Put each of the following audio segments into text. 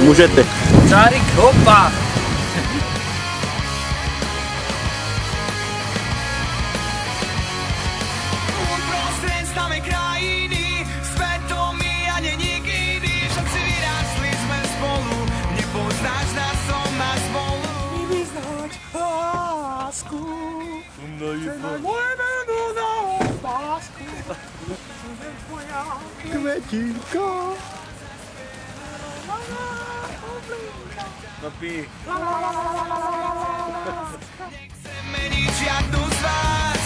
Můžete. Čárik, hopa! Květínko. No pí. Nechcem meniť žiadnu z vás,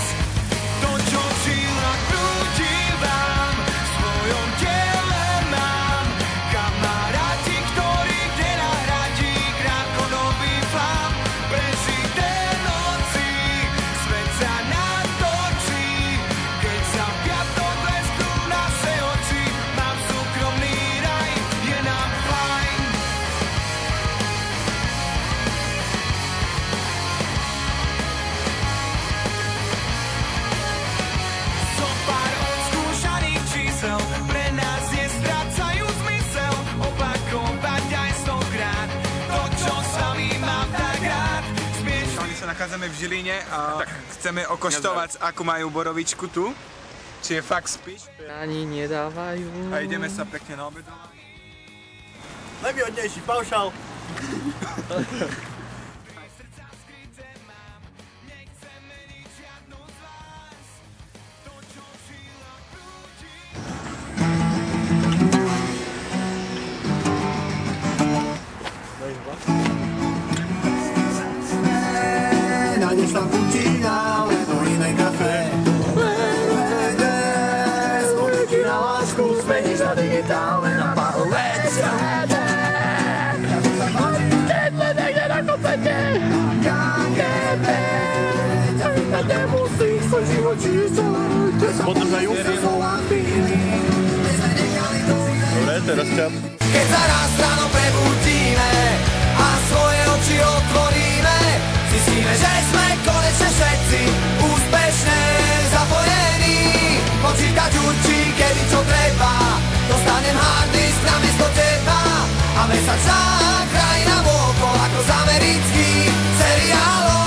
to čo žila krútim vám, v svojom tele mám kamaráti, ktorí kde nahradí krátko nový flám. Prežité noci, svet sa nám točí, keď sa v piatok blesknú naše oči, mám súkromný raj, je nám fajn. Pár odskúšaných čísel pre nás nestrácajú zmysel, opakovať aj 100-krát to, čo s vami mám tak rád. My sa nachádzame v Žiline a chceme okoštovať, akú majú borovičku tu. Či je fakt spíš. Ani nedávajú. A ideme sa pekne naobedovať. Najvýhodnejší paušal. Nájdeš tam putína, alebo iné kafe. Spomienky na lásku zmeníš na digitálne na pár let. Keď len niekde na koncerte KGB, ťa nemusíš svoj život čísať. Podržajú. Dobre, teraz ťa. Keď sa raz ráno prebudíme a svoje oči otvoríme, zistíme, že sme konečne všetci úspešne zapojení. Počítať určí, kedy čo treba, dostanem harddisk namiesto teba a mesačná krajina vôkol ako z amerických seriálov.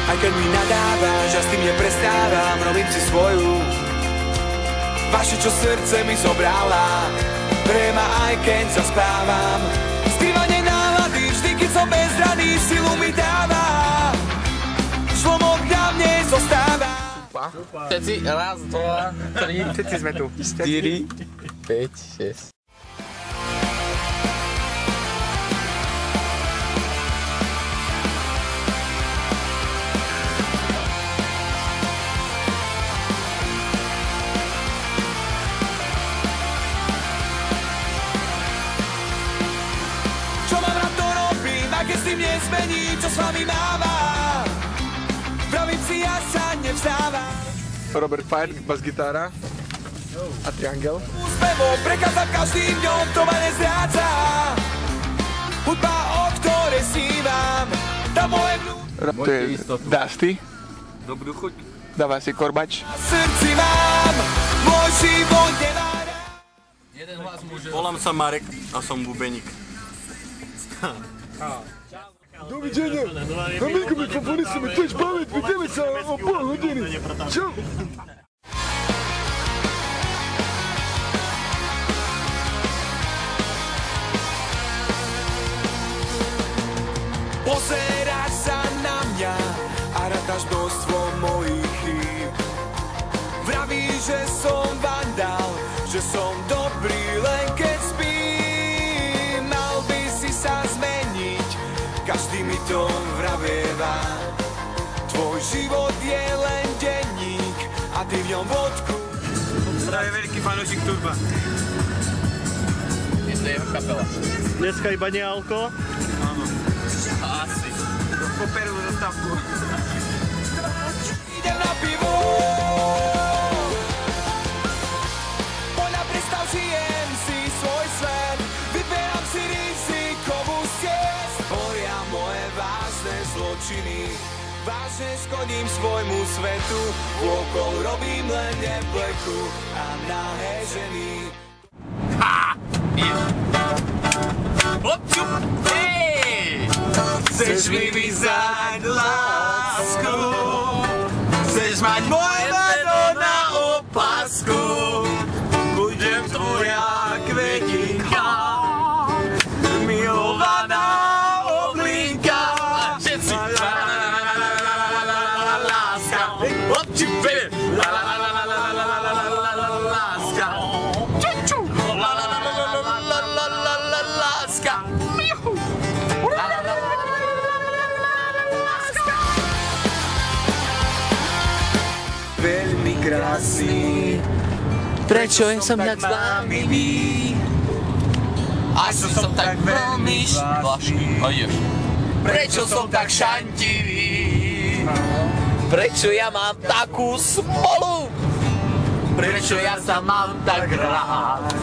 Aj keď mi nadávaš, ja s tým neprestávam, robím si svoju. Vaše, čo srdce mi zobrala, pre ma aj keď zaspávam. Skrývanie nálady, vždy keď som bezradný, silu mi dáva. Zlomok na mne zostáva. Všetci, raz, dva, tri, Všetci sme tu. 4, 5, 6. Čo mám rád, to robím, a keď s tým nezmení, čo s vami máva. Vravím si, ja sa nevzdávam. Robert Fire, bas-gitára a triangel. Úsmevom prekázam každým dňom, to ma nezráca. Hudba, o ktorej snívam, tá moje vnútro. To je Dusty. Dobrú chuť. Dáva si korbač. Na srdci mám, môj život nemá rád. Jeden hlas môže... Volám sa Marek a som bubeník. Dovidenia! Amigo, mi favore se mi tiež baviť, vidíme sa o pol hodiny. Čau! Pozeráš sa na mňa a rátaš množstvo mojich chýb. Vravíš, že som vandál, že som dobrý len keď spím. Mal by si sa zmeniť, každý mi to vravieva. Tvoj život je len denník a ty v ňom vodku. To je veľký fanúšik Turba. Je to jeho kapela. Dneska iba nie alko? Áno. Asi. Poperu zastávku. Idem na pivo. zločiny. Vážne škodím svojmu svetu, vôkol robím len nebleku a nahé ženy. Hopčup, hej! Chceš mi vyzať lásku, chceš mať moje meno na opasku, budem tvoja kvetinka, milovaná oblinka. Všetci! Láska! Hopčup, hej! Láska! Čuču! Láska! Veľmi krásny, Prečo som tak zlámivý? Asi som tak veľmi zvláštny. Prečo som tak šantivý? Prečo ja mám takú smolu? Prečo ja sa mám tak rád?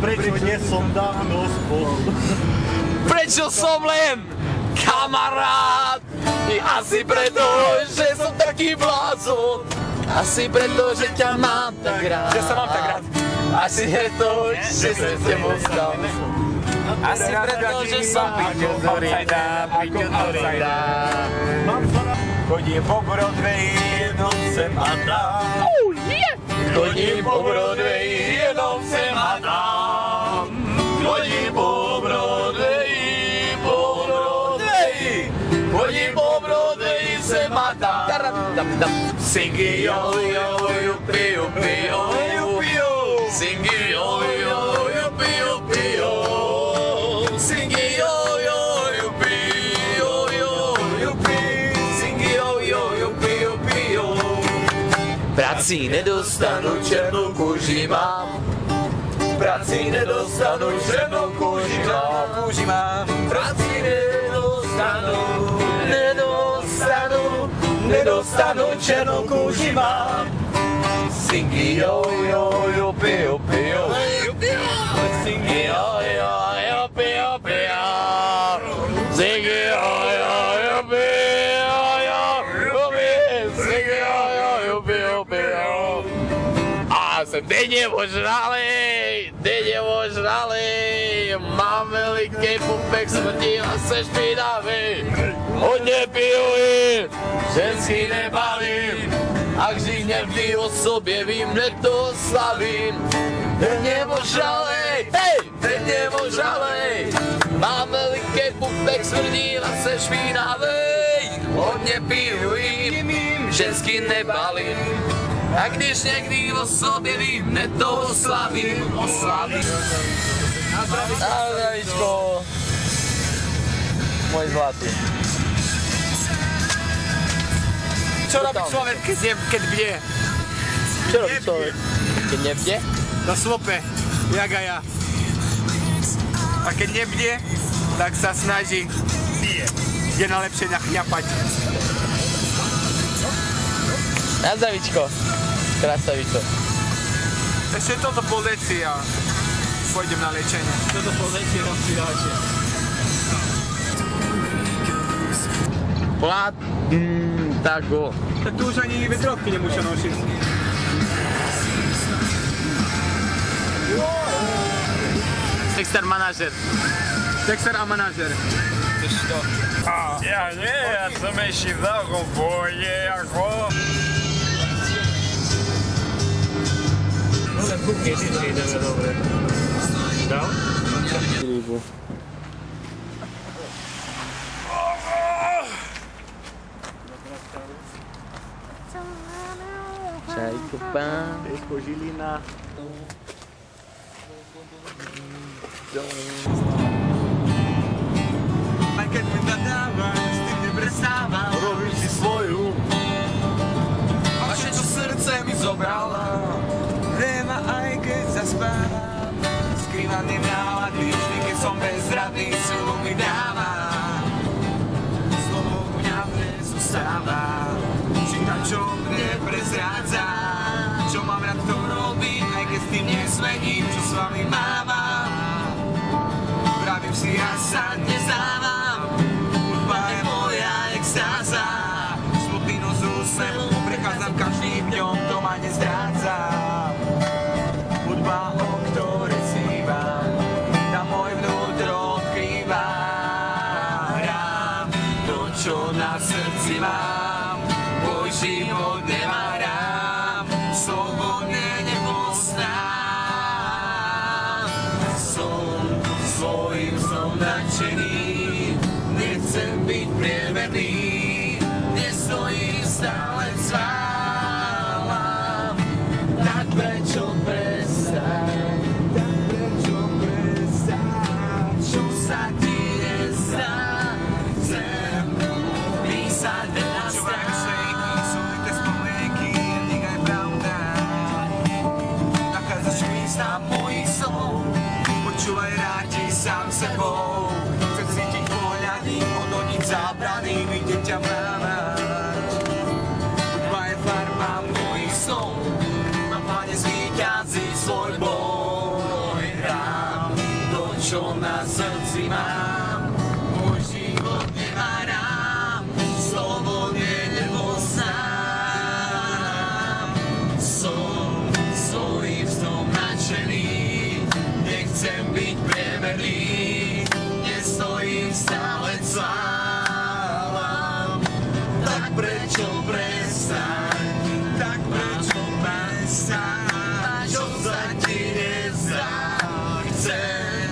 Prečo nie som dávno spolu? Prečo som len kamarát? Asi preto, že som taký blázon. Asi preto, že ťa mám tak rád. Že sa mám tak rád. Asi preto, že sa s tebou stal. Asi preto, že som Piťo Zorina. chodím po Broadway, jenom sem a tam. Chodím po Broadway, jenom sem a tam. Chodím po Broadway, chodím po Broadway, sem a tam. Singy yo yo yupi yupi yo yupi yo. Singy yo yo yupi yupi yo. Singy yo yo yupi yo yo yupi. Singy yo yo yupi yupi yo. Práci nedostanu, černou kůži mám. Práci nedostanu, černou kůži mám. Práci nedostanu, černou kůži mám. Singy yo yo yupi yupi yo. Singy yo yo yupi yupi yo. Singy yo yo yupi yo yo yupi. Singy yo yo yupi yupi yo. A jsem denně ožralej, mám veliký pupek, smrdí a se špinavý. Hodně piju i, ženský nebalím, a když mě vždy o sobě vím, hned to slavím. Denně ožralej, denně ožralej, mám veliký pupek, smrdí a se špinavý. Hodně piju i, ženský nebalím, a když někdy o sobě vím, hned to oslavím. Zdravíčko, môj zlatý. Čo robí človek, keď bije? Čo robí človek, keď nebde? Na slope, jak a ja. A keď nebde, tak sa snaží je najlepšie nachňapať. Na zdravíčko, krasavičko. Ešte toto pol deci a pôjdem na liečenie. Toto pozrite na pridáte. Plat, tako. Tak tu už ani vetrovky nemôžu nosiť. Texter manažer. Texter a manažer. Ja nie, ja som ešte v takom bode, ako... No tak kúkne si ideme dobre. Dal? Čajko pán. Teško Žilina. Aj keď mi nadávaš, s tým neprestávam. Robím si svoju. A všetko srdce mi zobrala. Viem aj keď zaspávam. Skrývaný nálady, vždy keď som bezradný, silu mi dáva. Slovo mňa dnes ustáva. Čítam, čo mne prezrádza. Čo mám rád, to robím, aj keď s tým nesmením, čo s vami mávam. Pravím si, ja sa nezdávam. Hudba je extáza. Slupinu z úsmevom prechádzam každým dňom, to ma nezdrádza. Hudba, o ktorej snívam, tam môj vnútro odkrýva. Hrám to, čo na srdci mám, môj život nemarám, slobodne nepoznám. Som svojím snom nadšený, nechcem byť priemerný, nestojím stále sválam. Tak prečo prestaň, čo sa ti nezdá? Chcem písať veľa strán. Sú tie spomienky, nech aj pravda. Nachádzaš místa mojich snov, počúvaj rádi sám sebou. Chcem cítiť pohľadí, odhodiť zábrany, vidieť ťa mávať. Hudba je farba mojich snov, na páne zvíťazí svoj boj. Hrám to, čo na srdci mám, môj život nemarám, slobodne nepoznám. Som svojím snom nadšený, nechcem byť priemerný, nestojím stále sválam. Tak prečo prestaň, tak prečo prestaň, čo sa ti nezdá? Chcem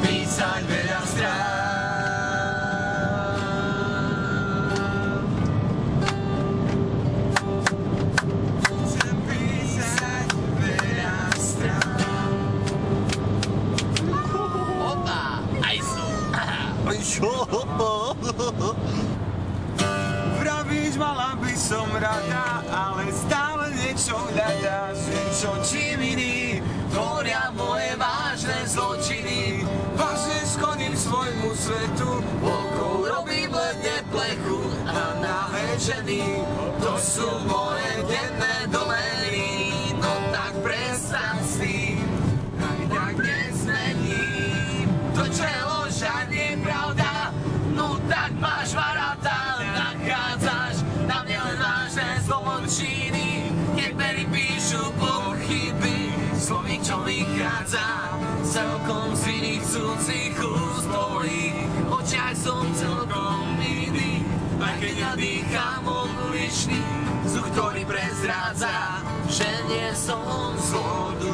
písať veľa strán. Chcem písať veľa strán. Opa, aj sú. Vravíš, mala by som rada, ale stále niečo hľadáš. Čo čím iný tvoria moje vážne zločiny. Vážne škodím svojmu svetu, okolo robím ledne plechu. A nahé ženy, to sú moje denné domény. No tak prestaň s tým, aj tak nezmením. To, čo je lož a nie pravda, no tak máš varata. Nachádzaš na mne len vážne zločiny, keď mery píšu pochyby. Slovník, čo vychádza celkom z iných cudzích úst. V tvojich očiach som celkom iný, aj keď ja dýcham odlišný vzduch, ktorý prezrádza, že nie som zlodu.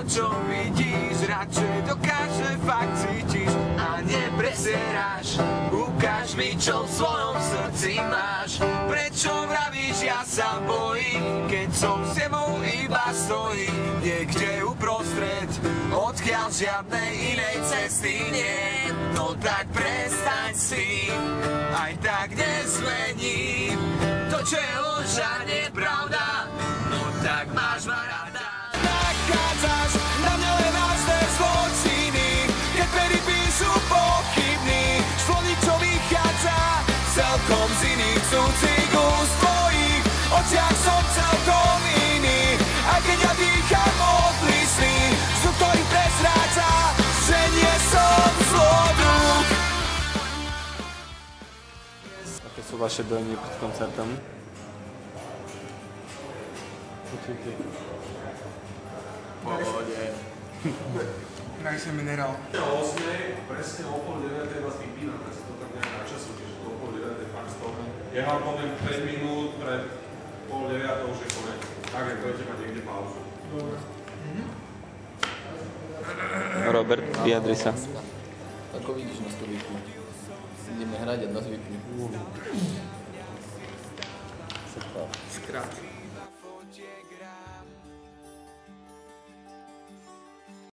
Čo vidíš, radšej dokáže fakt cítiš a nepresieráš. Ukáž mi, čo v svojom srdci máš. Prečo vravíš, ja sa bojím, keď som s tebou iba stojím niekde uprostred, odkiaľ žiadnej inej cesty nie. No tak prestaň s tým, aj tak nezmením. To, čo je lož a nepravda, no tak máš ma rada. Nachádzaš na mňa len vážne zločiny, keď pery píšu pochybný. Slovník, čo vychádza celkom z iných cudzích úst. V tvojich očiach som celkom iný, aj keď ja dýcham odlišný vzduch, ktorý prezrádza, že nie som zlodu. Aké sú vaše dojmy pred koncertom? Počujte. Pohode. Daj si minerál. O 8, presne o 8:30 vás vypínam, tak sa to tak nejak načasujte, že do 8:30 fakt stolné. Ja vám poviem 5 minút pred 8:30 to už je konec. Tak, ak budete mať niekde pauzu. Robert, vyjadri sa. Ako vidíš, nás to vypnú. Ideme hrať a nás vypnú. Skrát.